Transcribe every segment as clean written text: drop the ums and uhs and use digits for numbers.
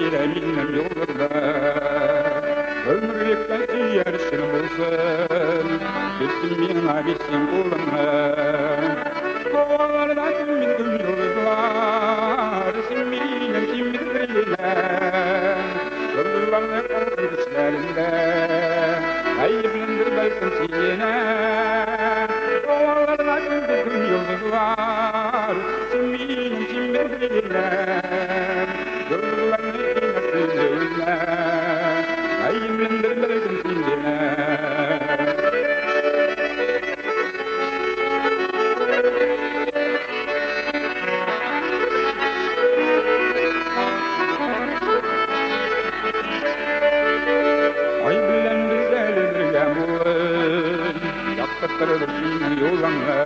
gayrı bilmem yollarda. Ömürlükten süyersin bulsun, bilsin bana bilsin kuluna. Kovalarda kim bildim yıldızlar, simmiyle simmiyle. Yıldızlarla kalkır işlerinde, ayıbındır belki siyene. Kovalarda kim bildim yıldızlar, simmiyle simmiyle. Yıldızlarla kalkır işlerinde, ayıbındır belki siyene. Ay bilen güzel bir yağmur, yaktırır seni yollarına.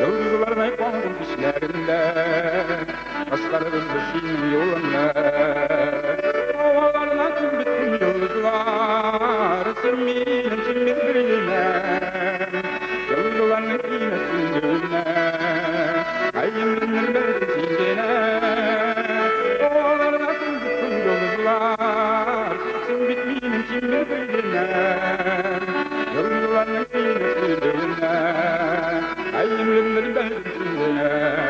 Yıldızlarına konur dişlerinde, kaslarır seni yollarına. Havalarına tüm bütün yıldızlar, simmiyle simmiyle. Yıldızlarının kıymetini gözüne, ayımın belki singene. Havalarına tüm bütün yıldızlar, bitmeyeyim şimdi bilmem. Yollarına kıymetli bilmem. Ayımlarını ben bilmem.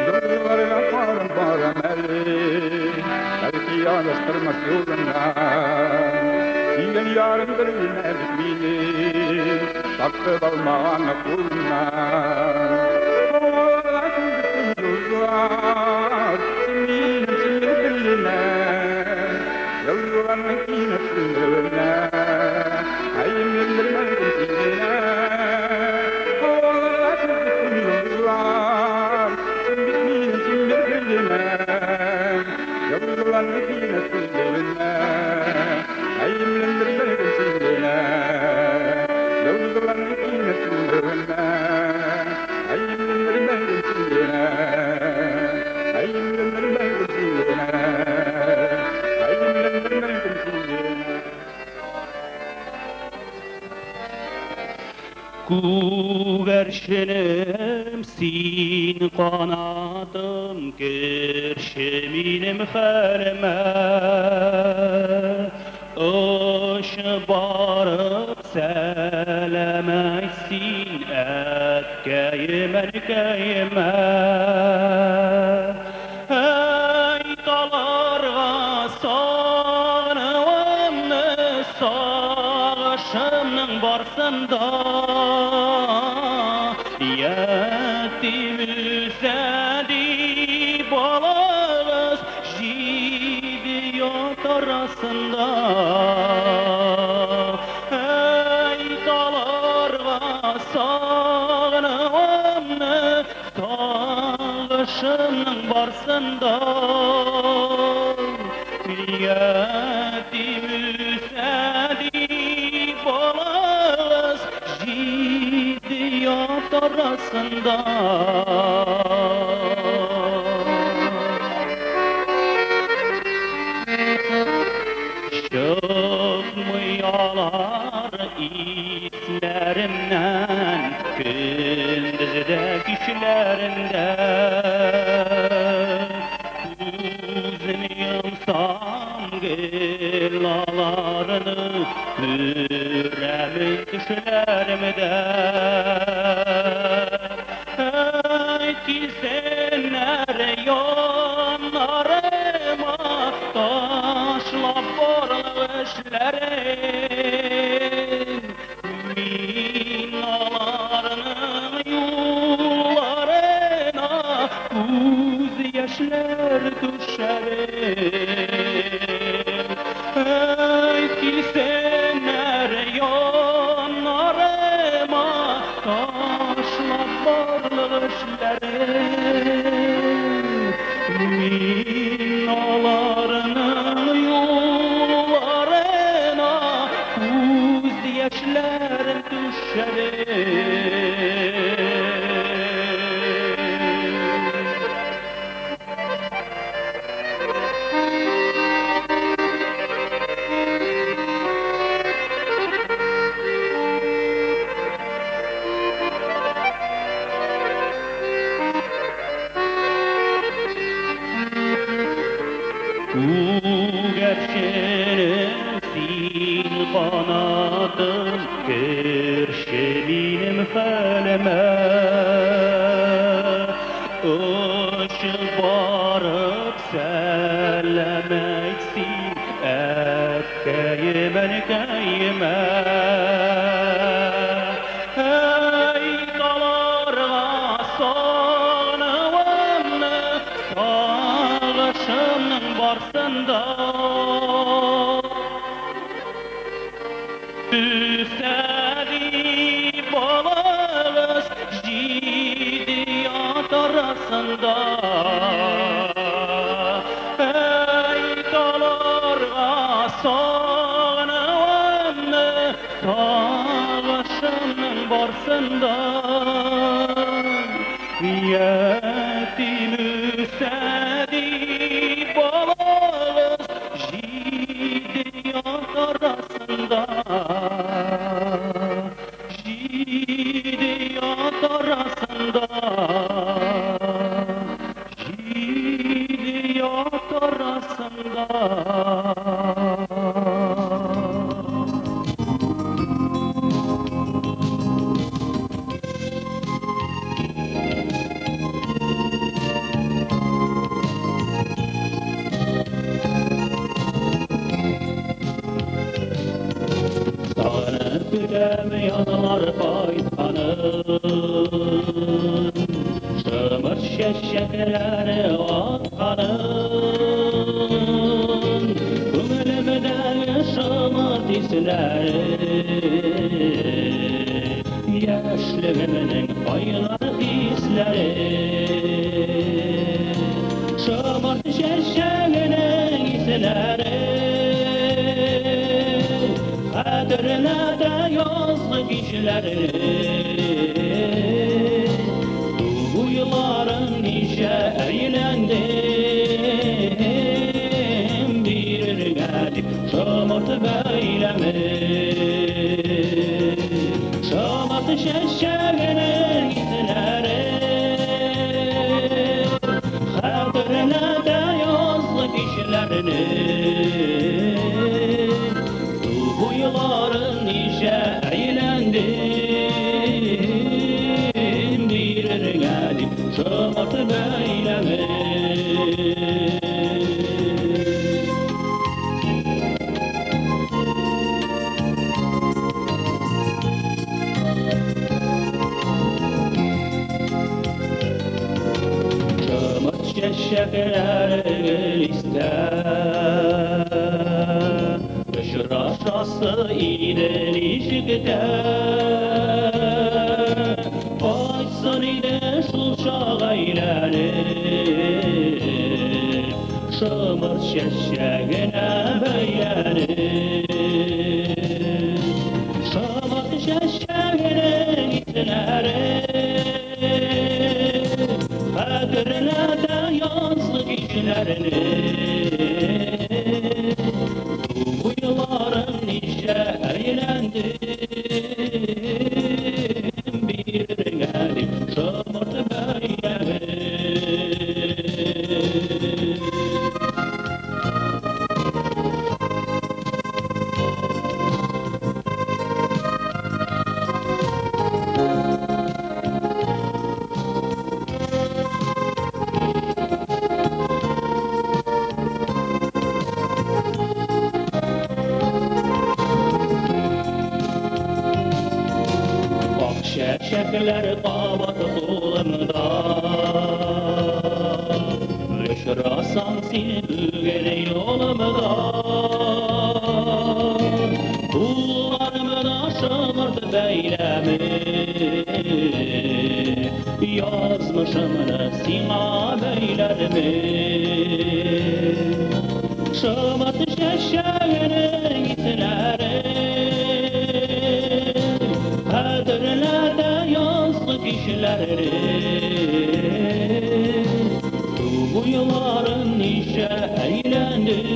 Yollarına param param eli, belki yanaştırmaz yoluna. Sen yarındır bilmedik beni, taktı balmağına kuluna. Kovalara kıldıktın yollar, simminim diline. Yollarının kıymetini diline, ayımlarının siline. Kovalara kıldıktın yollar, simminim diline. Yollarının kıymetini diline. Ayımlandır belki sindine, yıldızların kıymetinde. Ayımlandır belki sindine, ayımlandır belki sindine, ayımlandır belki sindine. Güvercinim sin kanadım gerşeminim halime. Oş barıp selemeysin etkeyime erkeyime. Hey dalarga sağınımı sağışımның barsında. Yetim üzedi balağız jidiyot arasında. Hey dalarga sağınımı sağışımның barsında. Yetim üzedi balağız jidiyot arasında. Çıkmıyorlar islerimden, gündüzde kişilerinde. Gözümü yumsam gılalarını, yüreğimin düşlerimde. Hey gitsinler yollarıma, taşlap borlaşların. Minalarının yollarına göz yaşlar düşerim. Hey gitsinler yollarıma, taşlap borlaşların. Minalarının yollarına göz yaşlar düşerim. elime Işık barıp sellemeksin Ekkeyimen keyime Ey dalarga sağınıvamını Sağışımның barsında Üsedi balağız Jidiyat arasında Ey dalarga sağınıvamını Sağışımның barsında Yetim üsedi balağız Jidiyat arasında Jidiyat arasında Jidiyat arasında Tanıp bilemiyorlar faydanın Şımır şeşekleri atkanın Gönlümde yaşamır dizleri Yaşlığımın faylar izleri Şımır şeşekinin izleri Kaderine de yazdık işlerini Bu yılların nice eğlendim Bir gelip şamart beylemi Şamart şeşeğinin izleri Kaderine de yazdık işlerini Bu yılların nice eğlendim Bir gelip şamart beylemi Şamart şeşekler ister Kışır aşası ilerişikte Açsın ile şul şağayları Şımır şeşeğine beylenir Şımır şeşeğine gitleri Kaderine de yazdık işlerini Bu yılların nice eğlendim Bir gelip şamart beylemi Şeşekler qabat qolumda Işırasam seni bügene yolumda Kullarımda şamart beylemi Yazmışımını sina beylerimi Şamart şeşeğinin itleri Kaderlerde yazdık işlerini Bu yılların nice eğlendim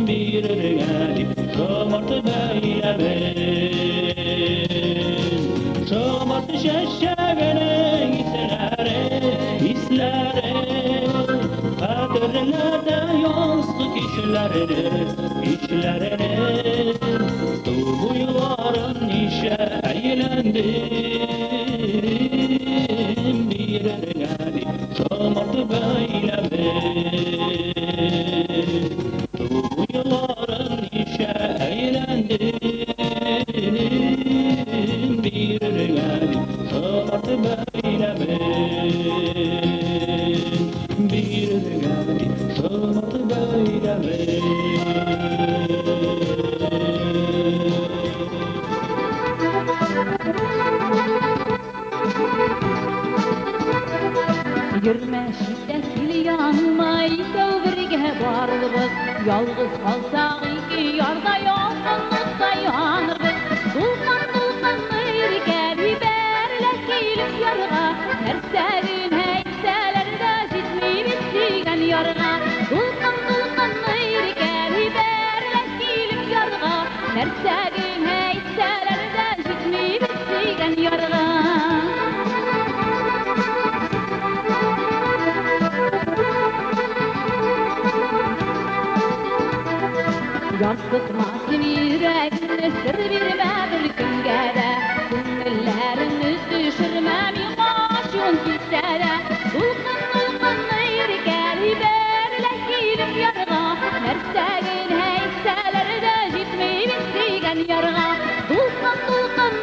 Bir gelip şamart beylemin Şamart şeşeğinin izleri Kaderlerde yazdık işlerini Bu yılların nice eğlendim bir ergeni şamartı beylemin tüm yılların işe eğlendim bir ergeni şamartı beylemin bir ergeni şamartı beylemin Yürmeşikten sil yanmay dövrge barlыбыз Yalğız kalsak iki yarda yalğınlıkta yanırız Dulkan ırgeli berle kilip yarığa Nersegin heyseler de jitmi bittigen yarığa Dulkan ırgeli berle kilip yarığa Nersegin heyseler de jitmi bittigen yarığa Yansıtmasın yüreğini sır verme bir günge de Gönülleriniz düşürme miqaşun kilse de Dulkın ırgeli berle kilip yarığa Nersegin heyseler de jitmi bittigen yarığa Dulkın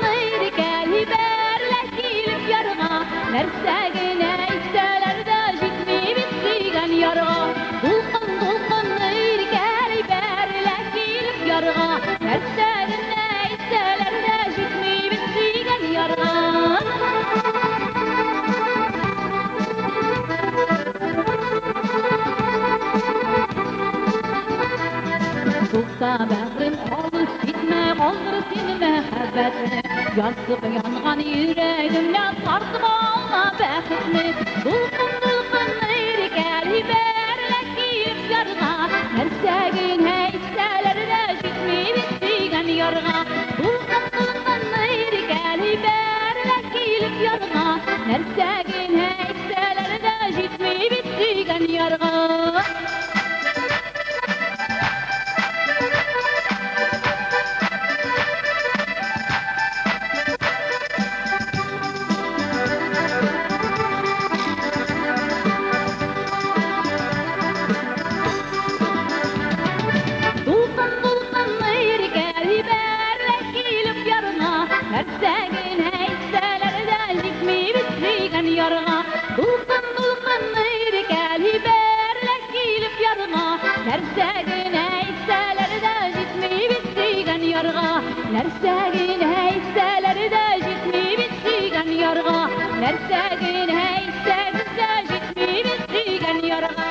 ırgeli berle kilip yarığa Nersegin heyseler de jitmi bittigen yarığa Dulkın ırgeli berle kilip yarığa Nersegin heyseler de jitmi bittigen yarığa Tukta bährim alıp gitme kaldır seni mehabbetini Yansıp yangan yüreğimle tartıp alma bäxtini Dulkın ırgeli berle kilip yarığa Nersegin heyseler de jitmi bittigen yarığa Dulkın ırgeli berle kilip yarığa Nersegin heyseler de jitmi bittigen yarığa Nersegin heyseler de jitmi bittigen yarığa Dulkın ırgeli berle kilip yarığa Nersegin heyseler de jitmi bittigen yarığa Nersegin heyseler de jitmi bittigen yarığa Nersegin heyseler de jitmi bittigen yarığa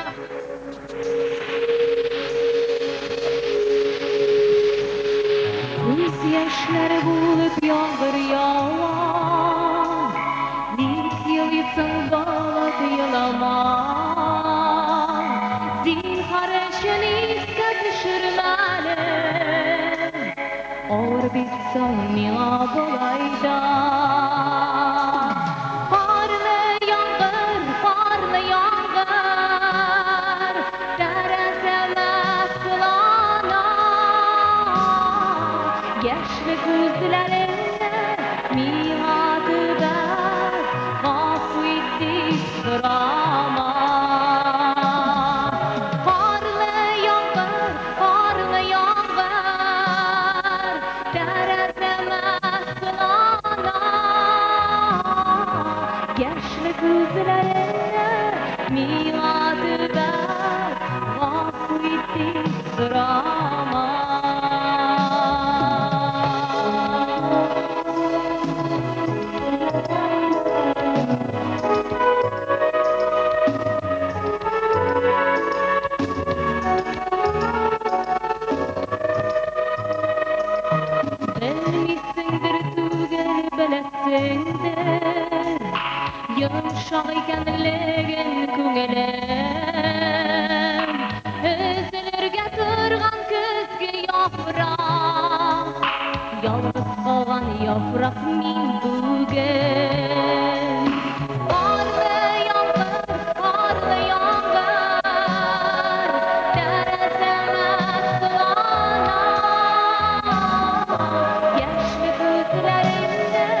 Göz yaşları bulup yağdır yağar Bir yılısın bağladı yılama Zinhar eşinizde düşürmelim Or bitsin mina bolayda Karlı yağdır Dereseme sılana Yaşlı gözlerine miadı ver Gafı etti sırama Karlı yağdır Dereseme sılana Yaşlı gözlerine miadı ver Gafı etti sırama Bilmişsindir tügel belesindir Yumşak ikenligin köngülüm Üzülürge turgan küzgü yaprak Yalnız kalgan yaprak min bugün Karlı yağdır Dereseme sılana Yaşlı gözlerimde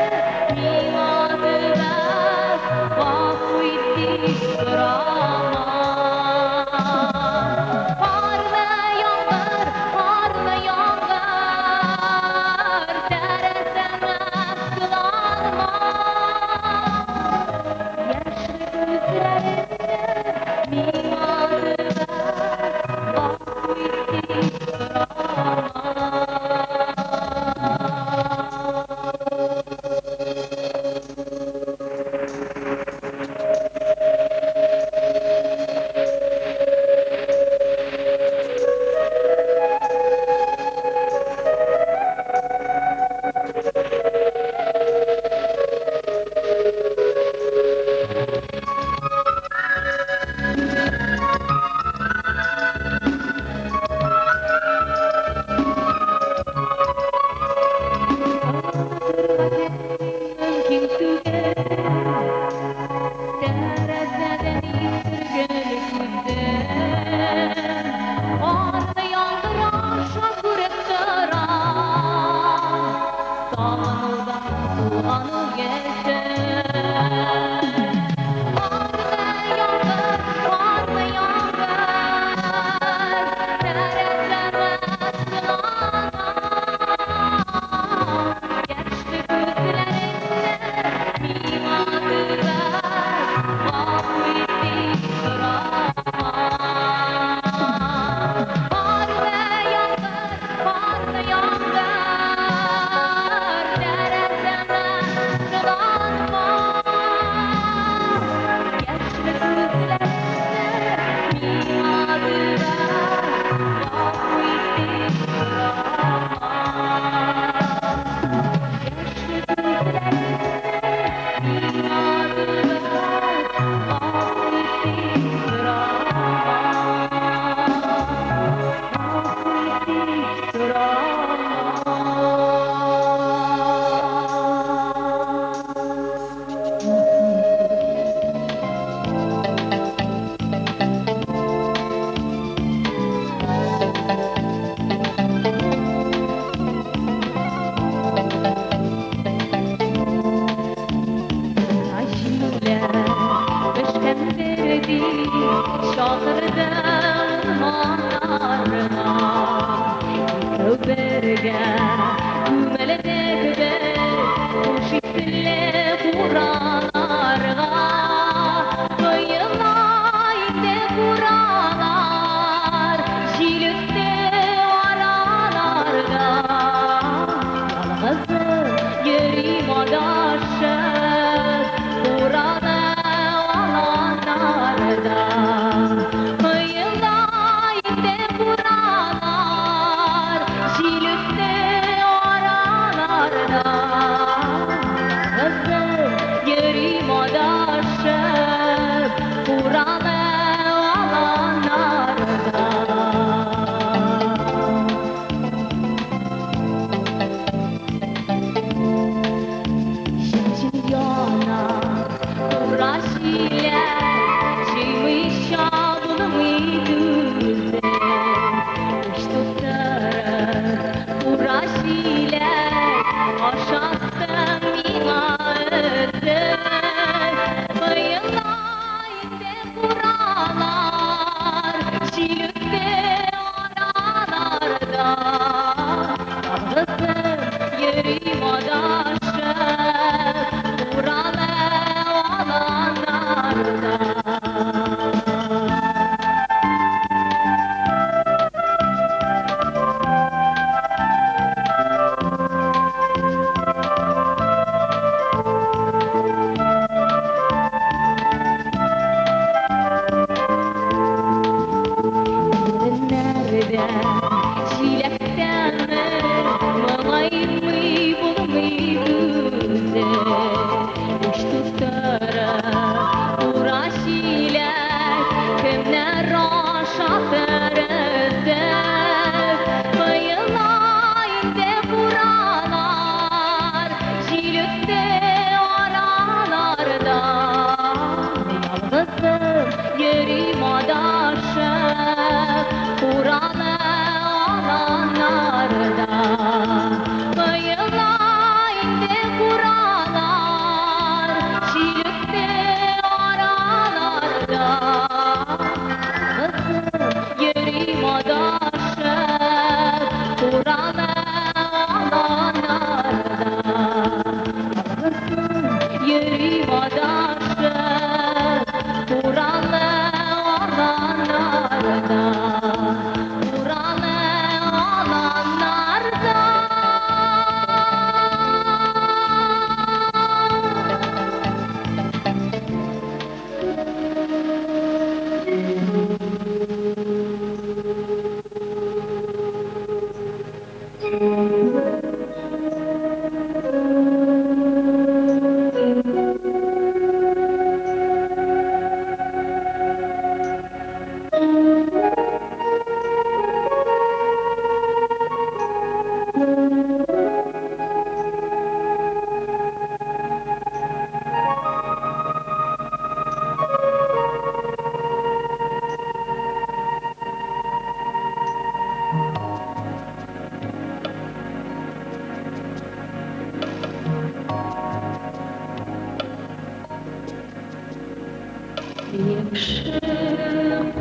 Yakşı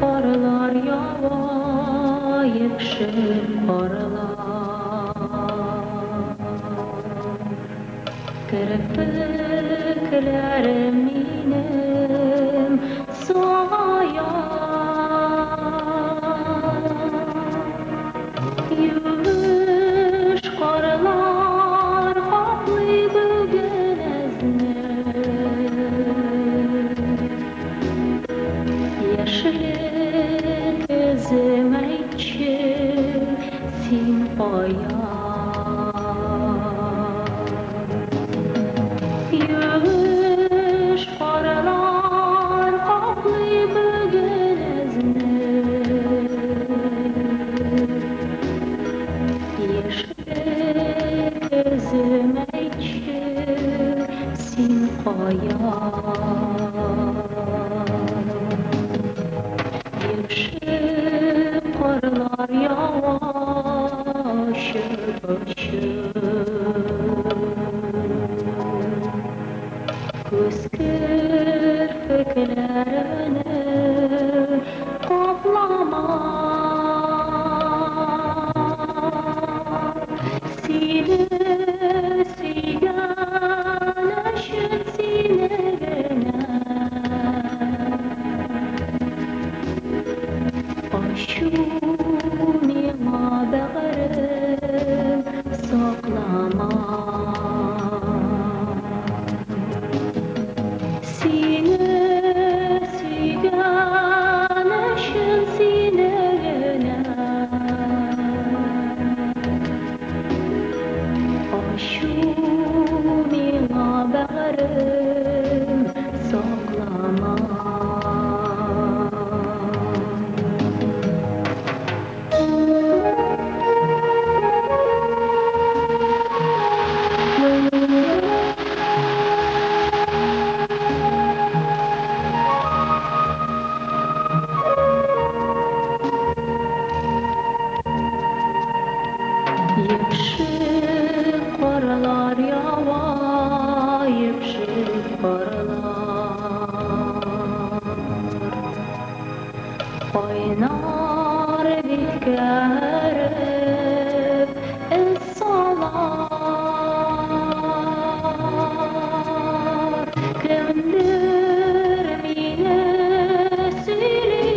karlar yava, yakşı karlar. Kirpiklerim benim soğaya, yumuş karlar kaplı bugün Yaşlı gözüm için sin koyar. Yumuş karlar kaplı bugün Yaşlı gözüm için sin koyar. Yakşı karlar yavaş yavaş Göz kirpiklerini kaplamaz Seni süyen aşık sinirine Aşkımı bağrım saklama Seni süyen aşkın sinirine Aşkımı bağrım saklama Yakşı karlar yava, yakşı karlar Oynar bitkerip ıssalar Kimdir beni sili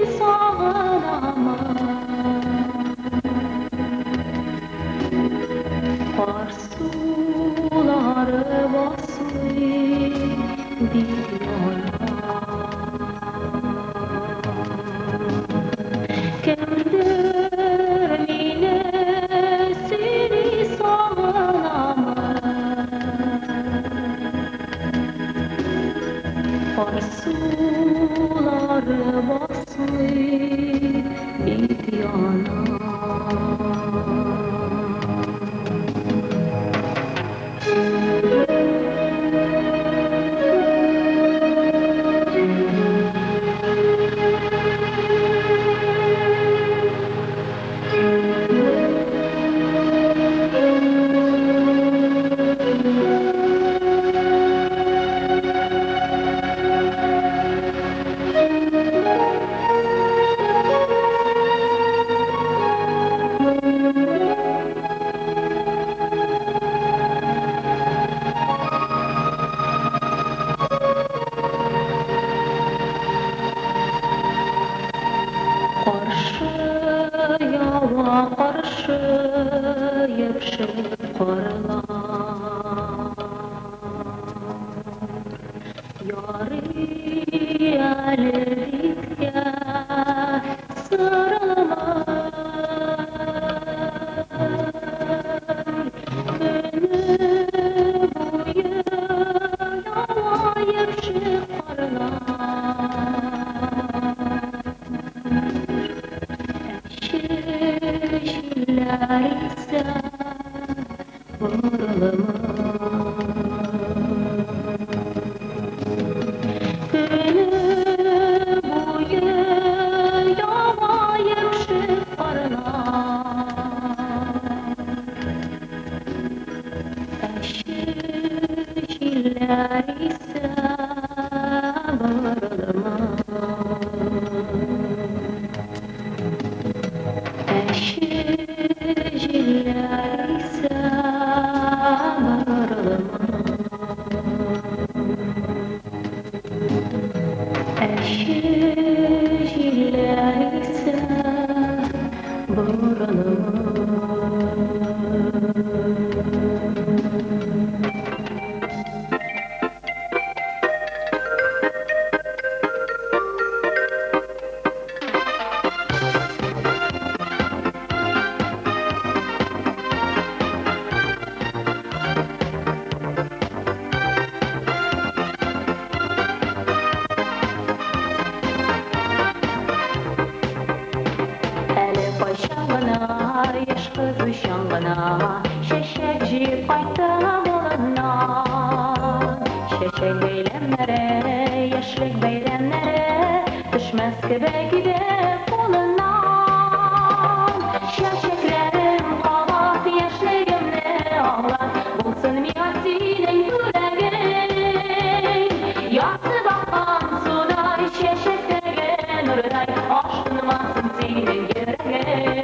Kar suları baslı diyorlar Kimdir beni seni sağlamaz Kar suları baslı diyorlar Karşı yapışıp karlar Yarı elbette sarılmaz Günü boyu yava yapışıp Şiller ise Günü boyu yava yapışıp Şiller ise bağrıma şişilerse boranıma. Yaş kızı şangana, şeşekçi payta bolana. Şeşek beylemlere, yaşlık beylemlere, düşmez gibi gidip koluna. Şeşeklerim kavat, yaşlığımne ağlar, bulsun miyasinin yüreğin. Yatsı bakan suda, şeşektege nurday, aşkın varsın senin yüreğin.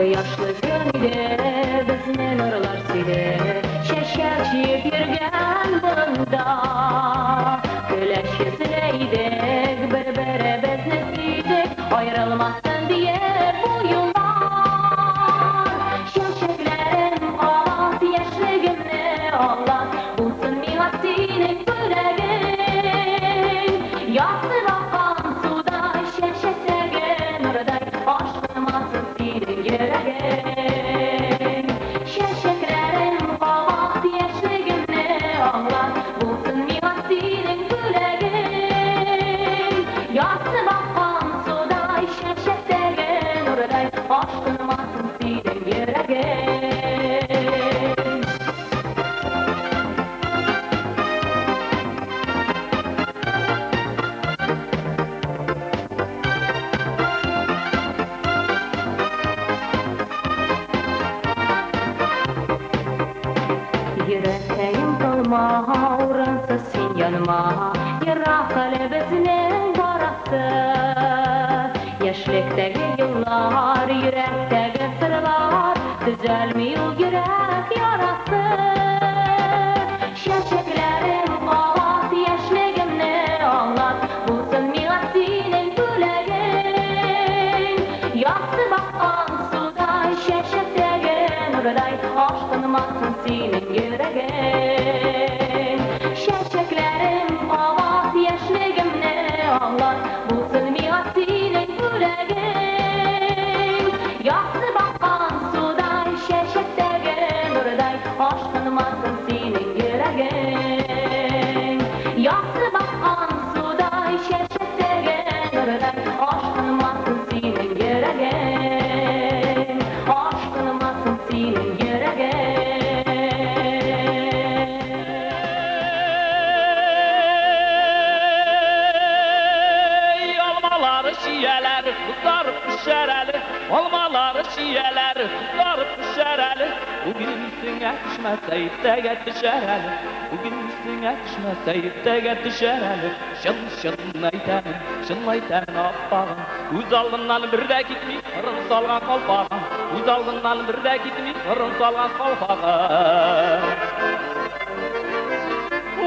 Yaşlı gönlüde bizne nurlar sile, şeşerçi yürgen bunda. Güleş yüzleydik, berbere beznesiydik, ayrılmazsın diye bu yıllar. Şeşeklerim ağlat, yaşlı gönlü ağlat, bulsun mihattinin yüreğin. Yatsı bakan suda, şeşektege nurday, aşkınmasın senin yüreğin. Şeşeklerim kavat, yaşlığımne ağlar, bulsun mihattinin yüreğin. Yatsı bakan suda, şeşektege nurday, aşkınmasın senin yüreğin. Yüreğim kalma, uğransız sen yanıma, yırak kalbimizin barası. Yaşlıktaki yıllar, yürekteki sırlar, düzelmiyor yürek yarası. Şeşeklerim kavat, yaşlığımne ağlat, bulsun mihattinin yüreğin. Yatsı bakan suda, şeşekteki nurday, aşkınmasın senin yüreğin. Şeşeklerim kavat, yaşlığımne ağlar, bulsun mihattinin yüreğin. Yatsı bakan suda, şeşekteki nurday, aşkınmasın senin yüreğin. Yatsı bakan suda, şeşekteki nurday, aşkınmasın senin yüreğin. Aşkınmasın senin yüreğin. Şiyeler kızarıp pişereli, olmaları şiyeler kızarıp pişereli. Bugün üstüne düşmese iptege düşereli, bugün üstüne düşmese iptege düşereli. Şın aytemin appağın, göz aldından bir de gitmey, ırın salgan kalpağın. Göz aldından bir de gitmey, ırın salgan kalpağın.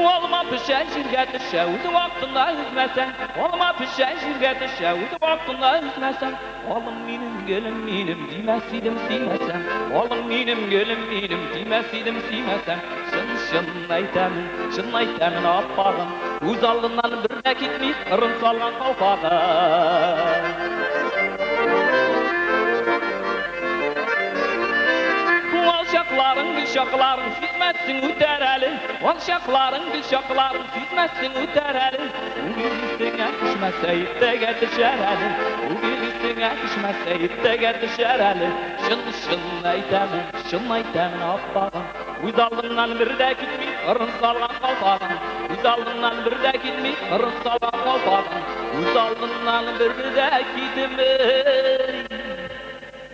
Olma pişen şirge düşe, uzun vaktında üzmesen. Olma pişen şirge düşe, uzun vaktında üzmesen. Oğlum benim, gülüm benim, demesiydim sevmesen. Oğlum benim, gülüm benim, demesiydim sevmesen. Şın aytemin appağın. Göz aldından bir de gitmey, ırın salgan kalpağın. Alşakların, gülşakların süzmezsin ütereli. Alşakların, gülşakların süzmezsin ütereli. Bugün üstüne düşmese iptege düşereli, bugün üstüne düşmese iptege düşereli. Şın aytemin appağın. Göz aldından bir de gitmey, ırın salgan kalpağın. Göz aldından bir de gitmey, ırın salgan kalpağın. Göz aldından bir de gitmey,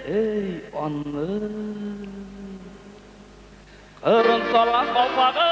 ey anlı. Kırın salan kalpağı.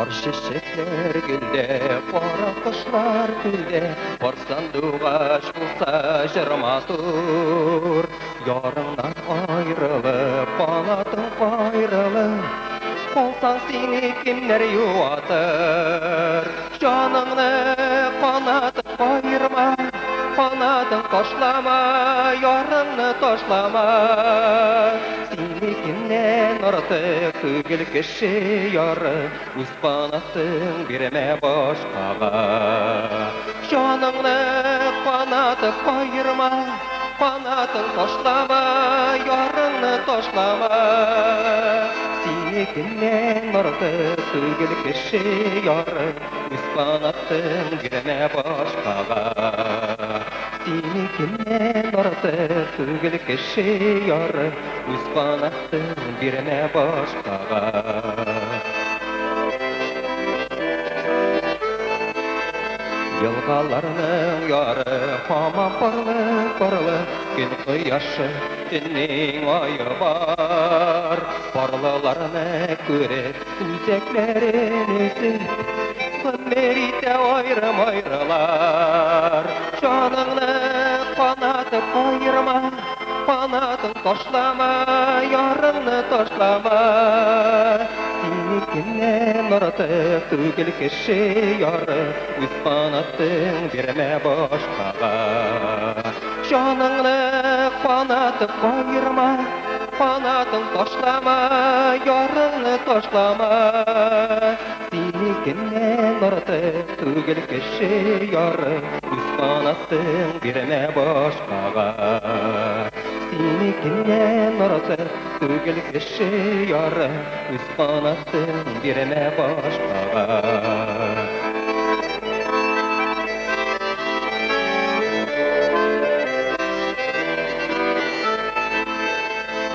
Var çiçekler gülde, kara kuşlar tülde, var sandıgaş bulsa jırmatur. Yarından ayrılıp, kanatın ayrılıp, olsan seni kimler yuvatır? Canını kanatıp ayırma, kanadın taşlama, yarını taşlama. Seni kimden artık tügül kişi yarı, üz kanatın birime başkağa. Canını kanatıp ayırma, kanadın taşlama, yarını taşlama. Seni kimden artık tügül kişi yarı, üz kanatın birime başkağa. Seni kimden artık tügül kişi yarı, üz kanatın birine başkağa. Yılgalarının yarı hamam parlı gün kıyaşı günün ayı var. Parlılarını görer üzeklerin üzü, Merite ayrım ayrılar. Canını kanatıp ayırma, kanadın taşlama, yarını taşlama. Seni kimden artık tügül kişi yarı, üz kanatın birine başkağa. Canını kanatıp ayırma, kanadın taşlama, yarını taşlama. Seni kimden artık tügül kişi yarı, üz kanatın birine başkağa. Seni kimden artık tügül kişi yarı, üz kanatın birine başkağa.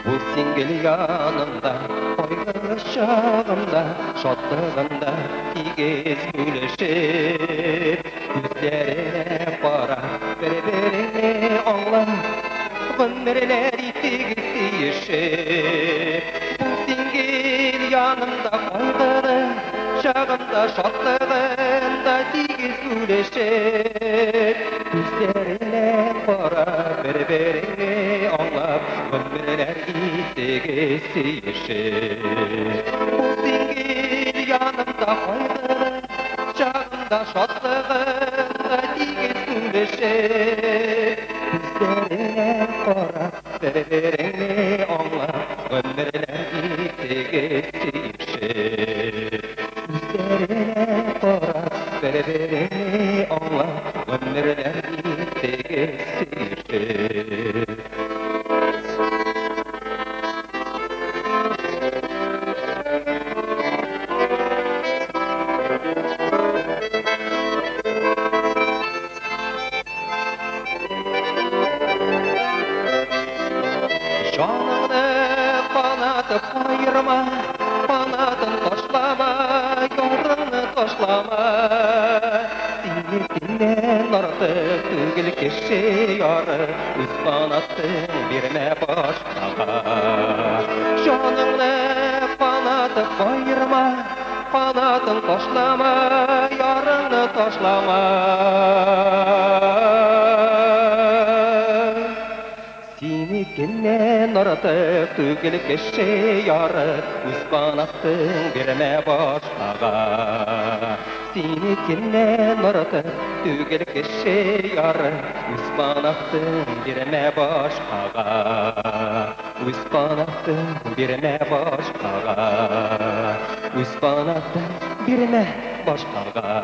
Bu singil yanımda, koygu şağımda, şatlığında tigiz gülüşür. Yüzlerine para, birbirini anla, ömürleri tigiz değişir. Bu singil yanımda, koygu şağımda, şatlığında tigiz gülüşür. Yüzlerine para, birbirini anla, ömürler itigisi yeşil. Bu singil yanımda koydu, çağında şatlığında digiz gülüşür. Yüzlerine para, birbirini anla, ömürler itigisi yeşil. Yüzlerine para, birbirini anla, ömürler itigisi yeşil. Canını kanatıp ayırma, kanadın taşlama, yarını taşlama. Seni kimden artık tügül kişi yarı, üz kanatın birine başkağa. Canını kanatıp ayırma, kanadın taşlama, yarını taşlama. Seni kimden artık tügül kişi yarı, üz kanatın birine başkağa. Seni kimden artık tügül kişi yarı, üz kanatın birine başkağa. Üz kanatın birine başkağa. Üz kanatın birine başkağa.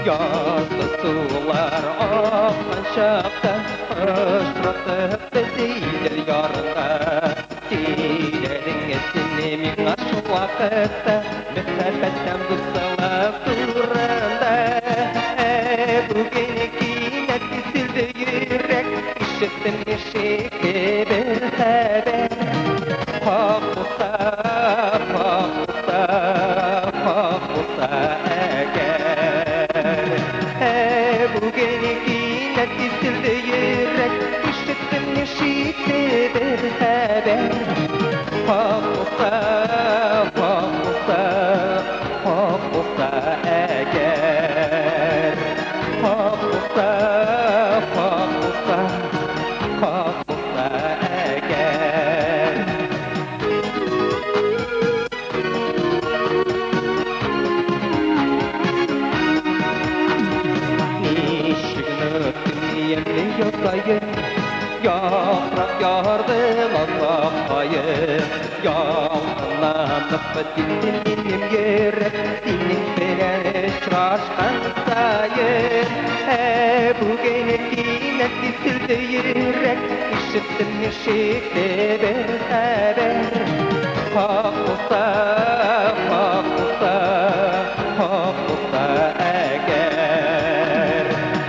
Yazlı sular akkan şakta, ışratıp bizidir yarında. Silerin esini minna şu vakitte, mühebbetten kısılıp durunda. Bugün ikine kesildi yürek, işittin eşik bir haber. Hakkı kesildi yürek işittim neşite bir haber hak olsa eğer hak olsa eğer Nişigini yosayım yaprak yardım azapayım yalnızlanıp dinlenim yürek senin bilen uçraşkan sayın bu genetine kesildi yürek işittim neşite bir haber hak olsa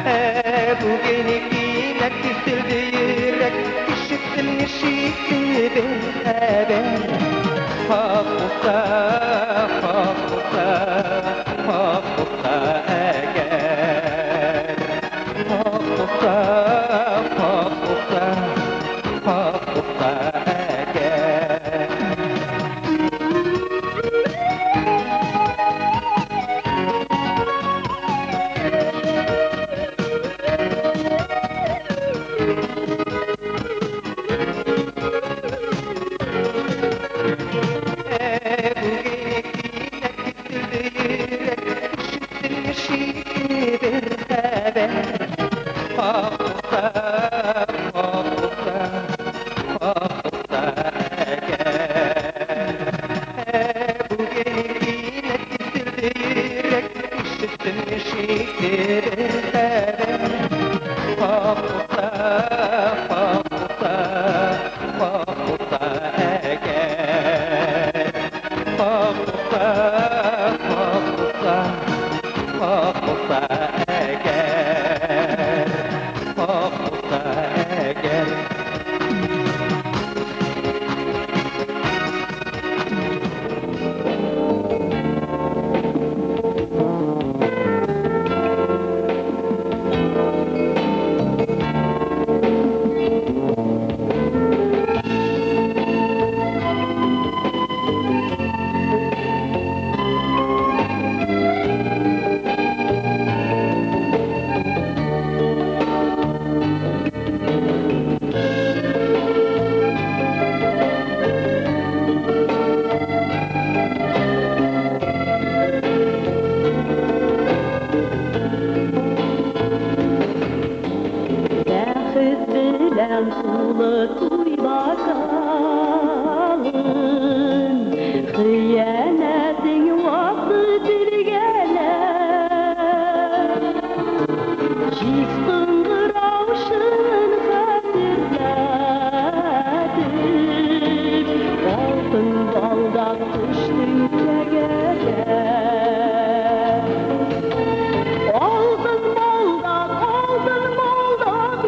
eğer bu genetine kesildi yürek işittim neşite bir haber hak olsa eğer hak olsa eğer bilen sulu kuy bakalım Hıyanetin vakti dirgeler Cistin kıravşın hatırladım Altın baldak düştün tegeler Altın baldak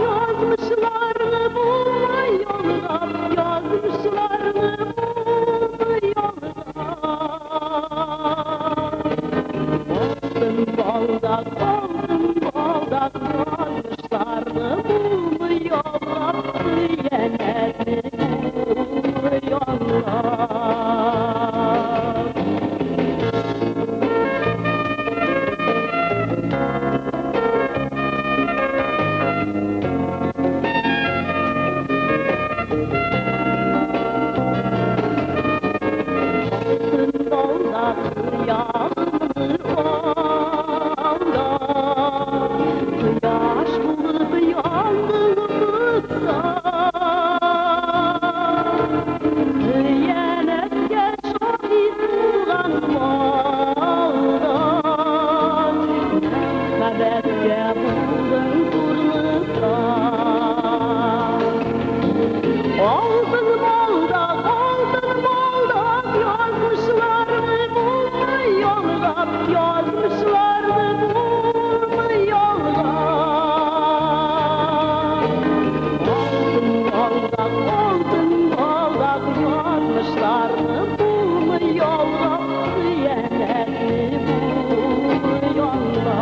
yazmışlarını bulma yoluna Yazmışlarını bulma yoluna Altın baldak yazmışlarını bulma yoluna Hıyaneti bulma yoluna Altın baldak yazmışlarını bulma yoluna Yazmışlarını bulma yoluna Altın baldak yazmışlarını bulma yoluna Hıyanetini bulma yoluna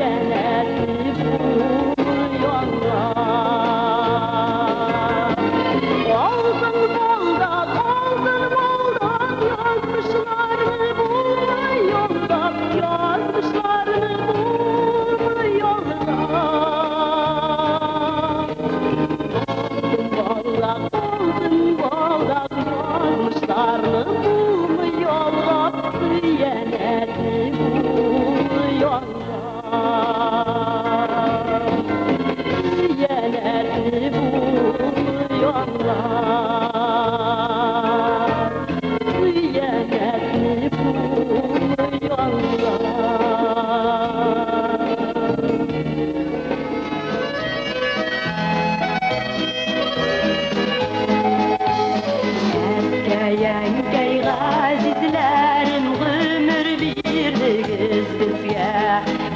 süyenetli buluyorlar. Altın baldak yazmışlarını bulmuyorlar, yazmışlarını bulmuyorlar. Altın baldak yazmışlarını bulmuyorlar, süyenetli buluyorlar. Süyenetli buluyorlar. Süyenetli buluyorlar. Yenkey gazizlerim gümür birligiz bizge.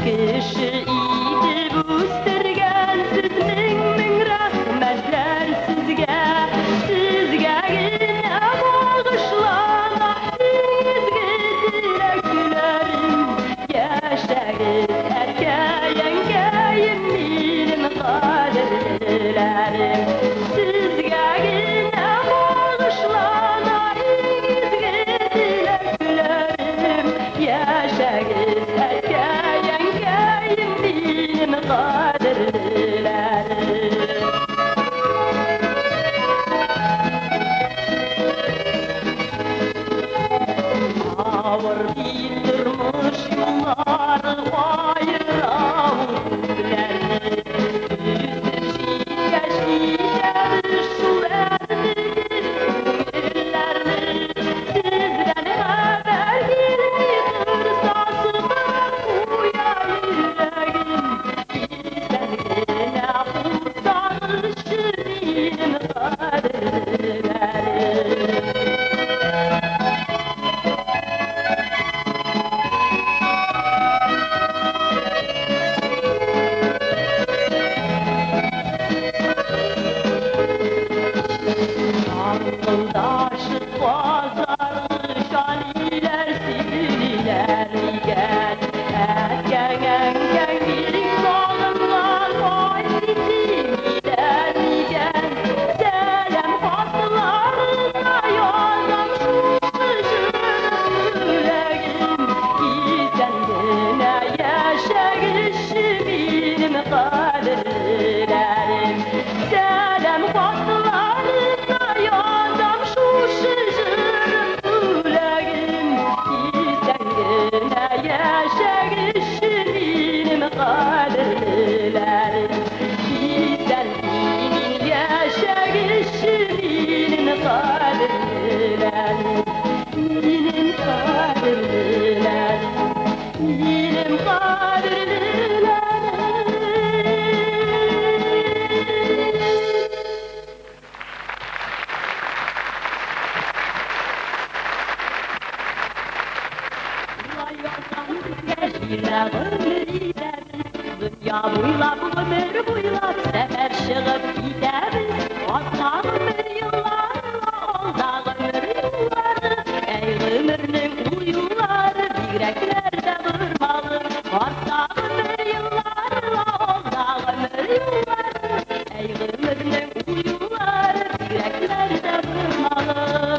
Kişi idi büstürgen siz min rahmetler sizge. Sizge yine bağışlama sizge dileklerim. Yaşayız erkeğenkeyim benim kaderlerim. Sizge yine bağışlama izge dileklerim. Yaşayız erkeğenkeyim benim kaderlerim. Ağır bildirmiş yolları ayıran gülerdi. Yüzüm şiye şiye düşlerdi güllerdi. Sizden haber gelmiyor sazıma uya yüreğim. Bizden yine kurtarışı benim kaderlerim. Akıldaşı pazarlı şaniler sililer gel. Erken erken bir insanlar vay sililer gel. Selam hatlarına yazan şu yüreğim. Sen gene yaşa gülüşüm benim kaderlerim. Selam hatlarına yazan şu yüreğim. Sen gene yaşa gülüşüm benim kaderlerim. Sen kimin yaşa gülüşüm benim kaderlerim. Benim kaderlerim. Benim kaderlerim. Dünya boylap ömür boylap sefer çıkıp gideriz. Hatta ömür yıllarla olda ömür yılları. Ey ömürün uyuları yüreklerde durmalı. Hatta ömür yıllarla olda ömür yılları. Ey ömürün uyuları yüreklerde durmalı.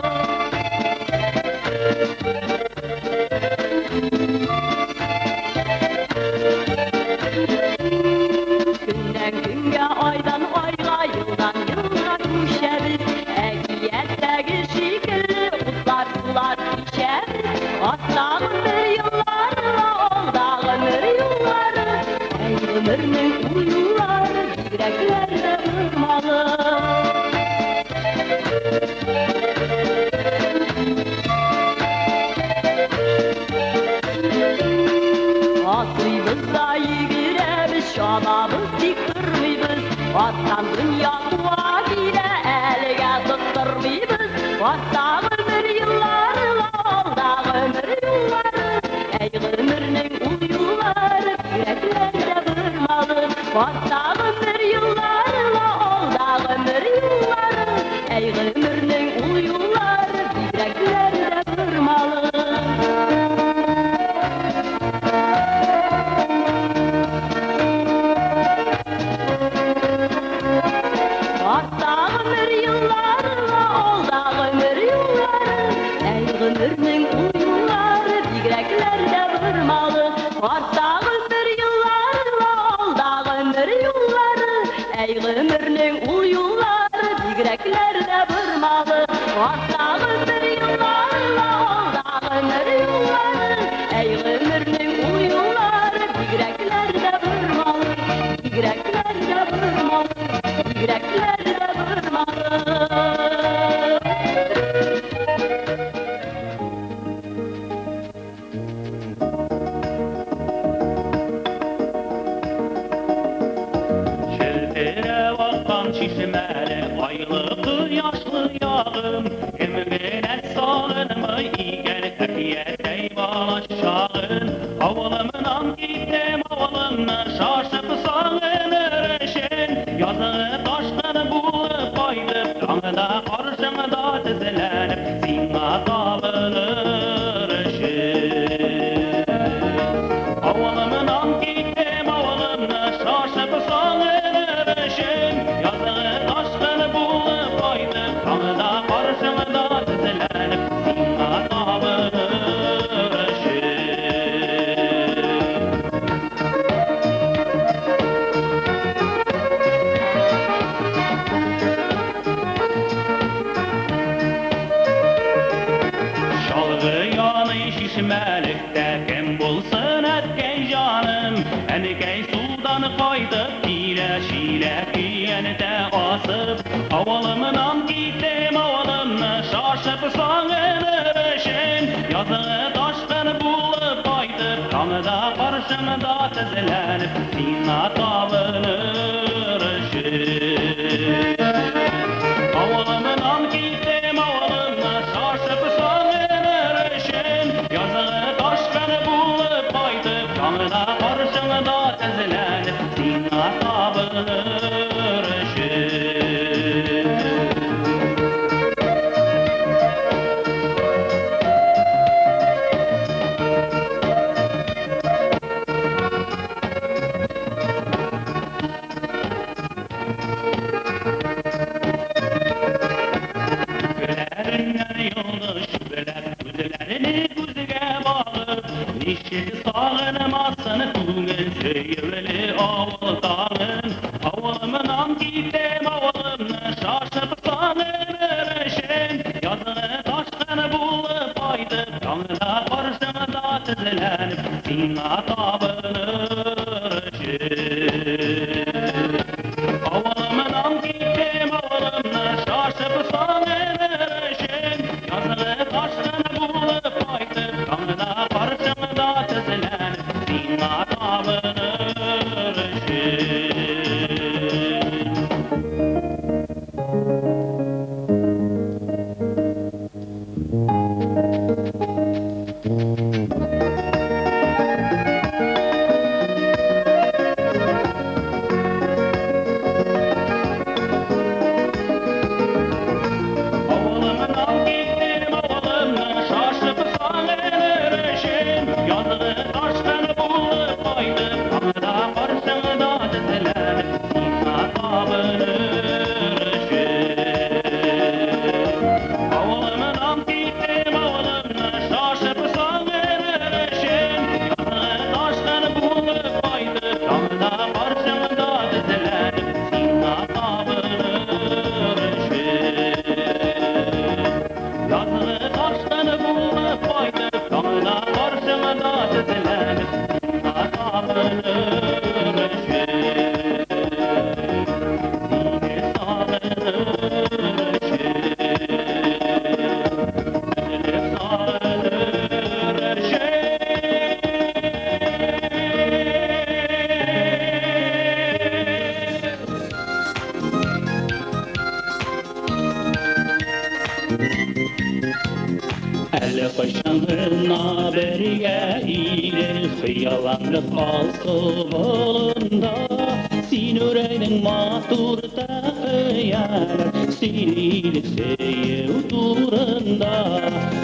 Günden günge aydan ayga yıldan yıla düşeriz. Ekiyetteki şekilli kutlar sular içeriz. Hatta ömür yıllarla olda ömür yılları. Ey ömürün uyuları yüreklerde durmalı. Atıyız da yigiremiz, şalabız diktirmeybiz. Vatan dünya kuva bile elge tutturmeybiz. Hatta ömür yıllarla olda ömür yılları. Ey ömürün uyuları yüreklerde durmalı. Hatta ömür yıllarla olda ömür yılları. Ey ömürün uyuları yüreklerde durmalı. şişmeli aylığı yaşlı yağım Emgene salınımı iken efiyetey balaşağın Avılımdan gittim avılımı şaşıp sağınırışın Yazığı taşları bulup aydıp Dağda karşımda dizilenip Zina tavınırışın Avılımdan gittim avılımı şaşıp sağınırışın Yazığı taşları bulup aydıp Dağda karşımda dizilenip Zina tavınırışın Şalgı yanı şişmelikte kim bulsun etken canım Enikey sudan koydup dile şile kiyeni de asıp Avalımdan gittim avalımı şaşıp sağınırışın Yazığı taşkını bulup aydıp Kanıda karşımda dizilenip Zina tavınırışın Avalımdan gittim avalımı şaşıp sağınırışın Yazığı taşkını bulup aydıp Kanıda karşımda dizilenip Zina tavınırışın Gözlerinden yoldaş bilen Gözlerini gözüge bağlı Nişi sağınmasın Kugın söyüveli avultağın Avulımdan gittim avulımını Şaşıp sağınırışın Yazığı taşkını bulup aydıp Kanıda karşımda dizilenip Zina tavınırışın Avalımdan gittim avalımı şaşıp sağınırışın Yazığı taşkını bulup aydıp Kanıda karşımda dizilenip Zina tavınırışın Avalımdan gittim avalımı şaşıp sağınırışın Yazığı taşkını bulup aydıp Kanıda karşımda dizilenip Zina tavınırışın Avalımdan gittim avalımı şaşıp sağınırışın Yazığı taşkını bulup aydıp Kanıda karşımda dizilenip Zina tavınırışın Yazığı taşkını bulup aydıp Kanıda karşımda dizilenip Zina tavınırışın Zine sağınırışın Üzülüp Eli kışınına beriye ilir Hıyalanlık alsı bolunda Sin yüreğinin maturda hıyalar Sinilik seyev durunda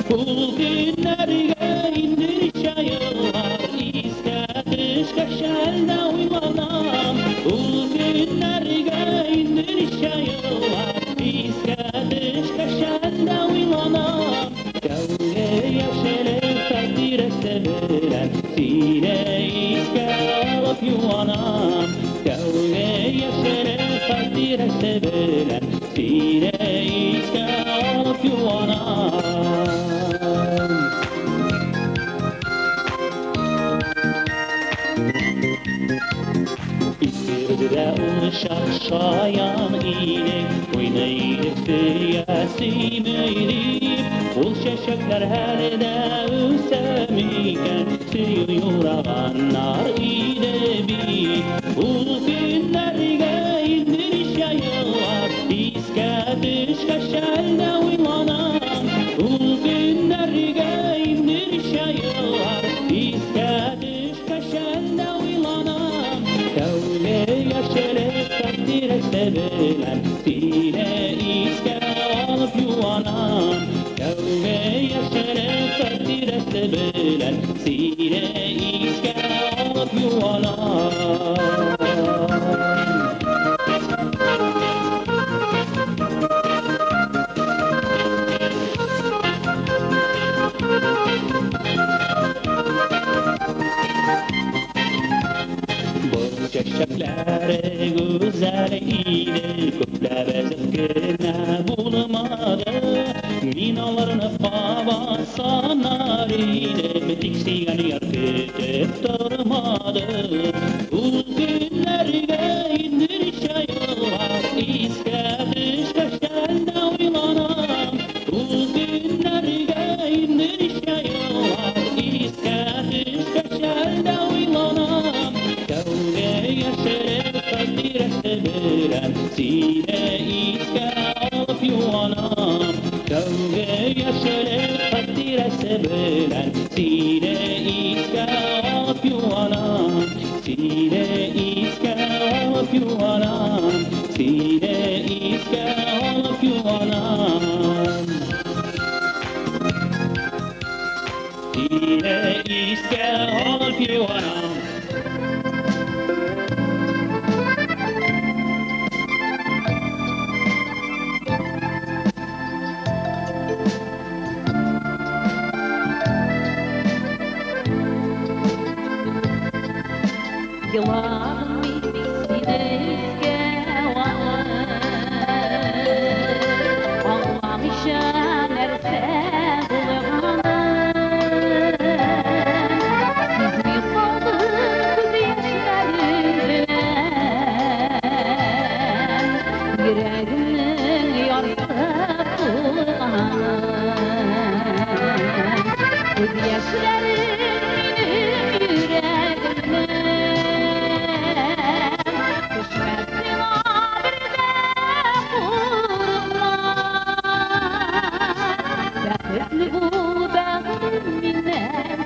Bu günlerge indir çayılar İskediş kaşelde uymanam Bu günlerge indir çayılar İskediş kaşelde uymanam Gavge yaşere takdire sevilen Sine iske alıp yuvanam Gavge yaşere takdire sevilen Sine iske alıp yuvanam İskirde uşak şayan inek Oynaydık siyasi meylip Ul şeşekler her de üsemiken Suyur ağanlar ide bit Ul günlerge indir şayılar takdirese bilen sine iske alıp yuvanan Kavga yaşarıp takdirese bilen sine iske alıp yuvanan Çiçekleri güzel idi, kökler bezeklerine bulamadı. Minalarını fava sanar idi, bitiksiyen yer kütüp durmadı. Uz günlerge indir şayılar, iske düşkeşelde oylanam. Uz günlerge indir şayılar, iske düşkeşelde oylanam. Kavga yaşarıp takdirese bilen sine iske alıp yuvanam Kavga yaşarıp takdirese bilen sine iske alıp yuvanam Sine iske alıp yuvanam Sine iske alıp yuvanam Sine iske alıp yuvanam Yılan bitkisine iskevalı Ağlamışa nerse bulağanı Siz mi kaldınız yaşlarıyla Yüreğimin yarısı bulağanı Göz yaşlarım benim yüreğimden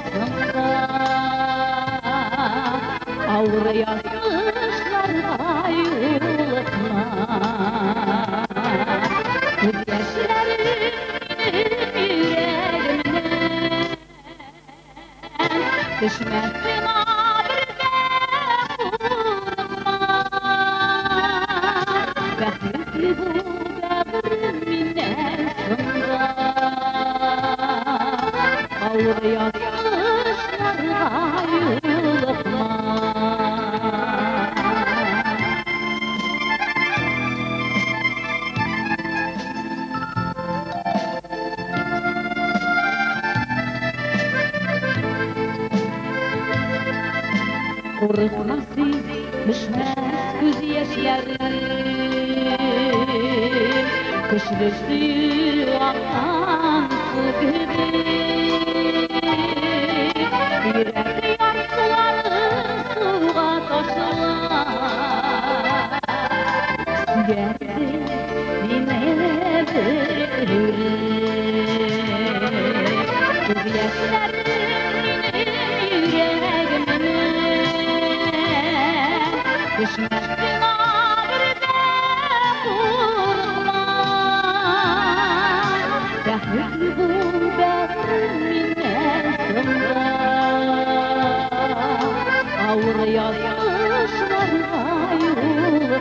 Ağır yazmışlar yoluna Göz yaşlarım yüreğimden Düşmesin abirde vurma Rahmetli bu devrinden sonra Ağır yazmışlar yoluna Kurutması düşmez göz yaşlarım Kışlı suyu akan su gibi Yürekli yansıları suğa taşılar Geldi sinedir Göz yaşlarım Düşmesin ağırda vurma Rahmetli bu devrinden sonra Ağır yazmışlar yoluna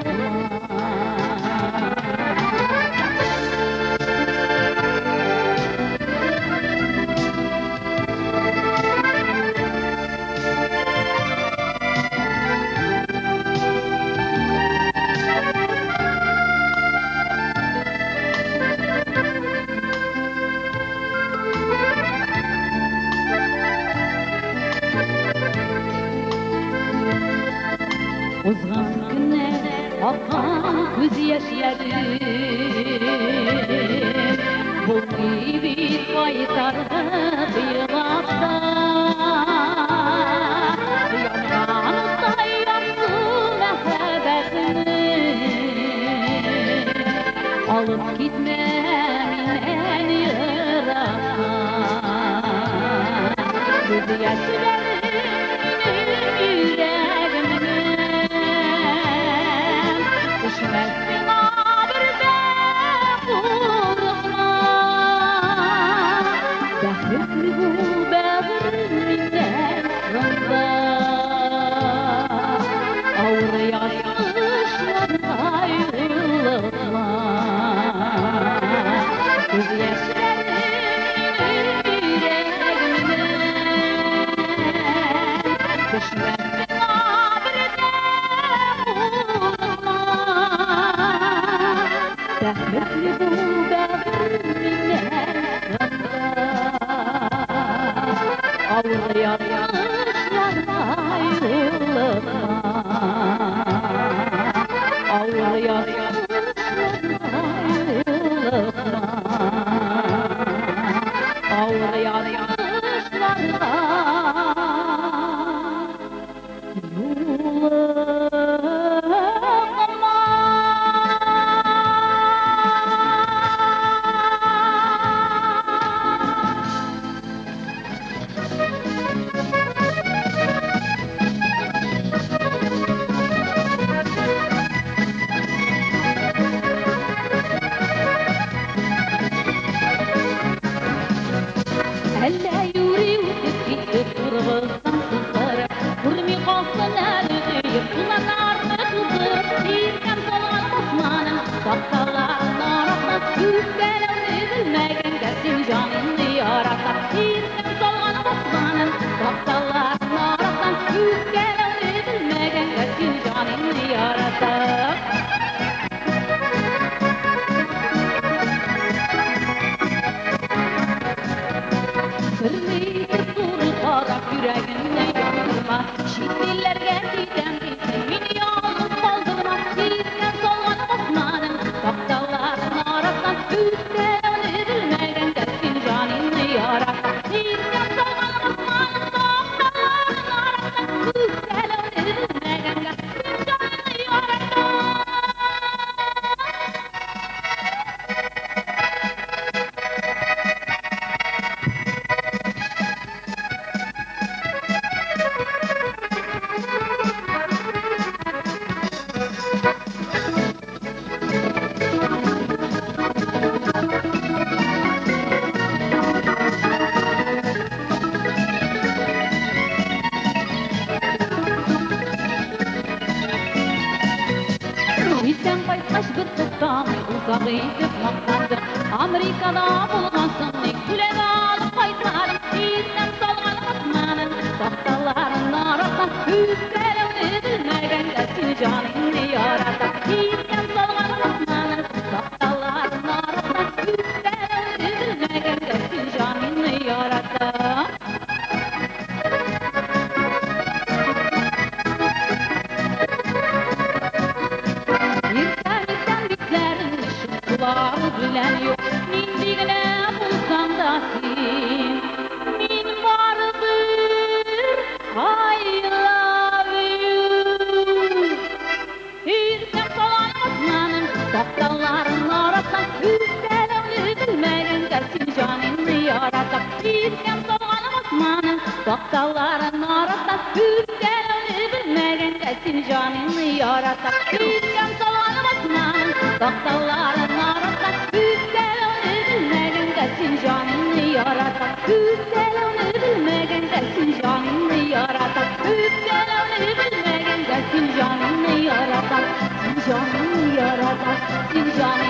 Uzgan günler akan göz yaşlarım Bu gibi kaytardı yıllarda Yanağımda yansın mehabetini Alıp gitmem yırağa Göz yaşlarım yüreğimden yazmışlarda yıllıkma Ağır yazmışlarda yıllıkma Ağır yazmışlarda Helle yuri gitti kırgızdan sızları Kurmi kalsın eriyip kulaklarını kızır İrken solan basmanın baktaların arasına Yüzgelerini bilmegen gelsin canını yarata İrken solan basmanın baktaların arasına Yüzgelerini bilmegen gelsin canını yarata Sırlıydı durularak yüreğinde yandırma Şiddillerge giden bizi beni yalnız kaldırma Birken solana basmanın kaptalların arasından Üstlerine bilmeden gelsin canını yaratan Birken solana basmanın kaptalların arasından Üstlerine bilmeden gelsin canını yaratan Bizden qaytqaş bir to'xtamay uzoq etib maqtandim Amerikada bo'lgansan kulib olib qaytmadim Bizdan solgan osmonim taqtalarin arasdan Yuzgalimni bilmaganga sen joningni yoratam Bizdan solgan osmonim taqtalarin arasdan Yuzgalimni bilmaganga sen joningni yoratam Suları bilen yok, mindigine bulsam da sin Min vardır, I love you İrken solan osmanın, kaptalların arasından Üstelemli bilmegen gelsin canını yaratan İrken solan osmanın, kaptalların arasından Üstelemli bilmegen gelsin canını yaratan İrken solan osmanın, kaptalların arasından Üstelemli bilmegen gelsin canını yaratan Üstelemli bilmegen gelsin canını yaratan Üstelemli bilmegen gelsin canını yaratan Sin canını yaratan, sin canını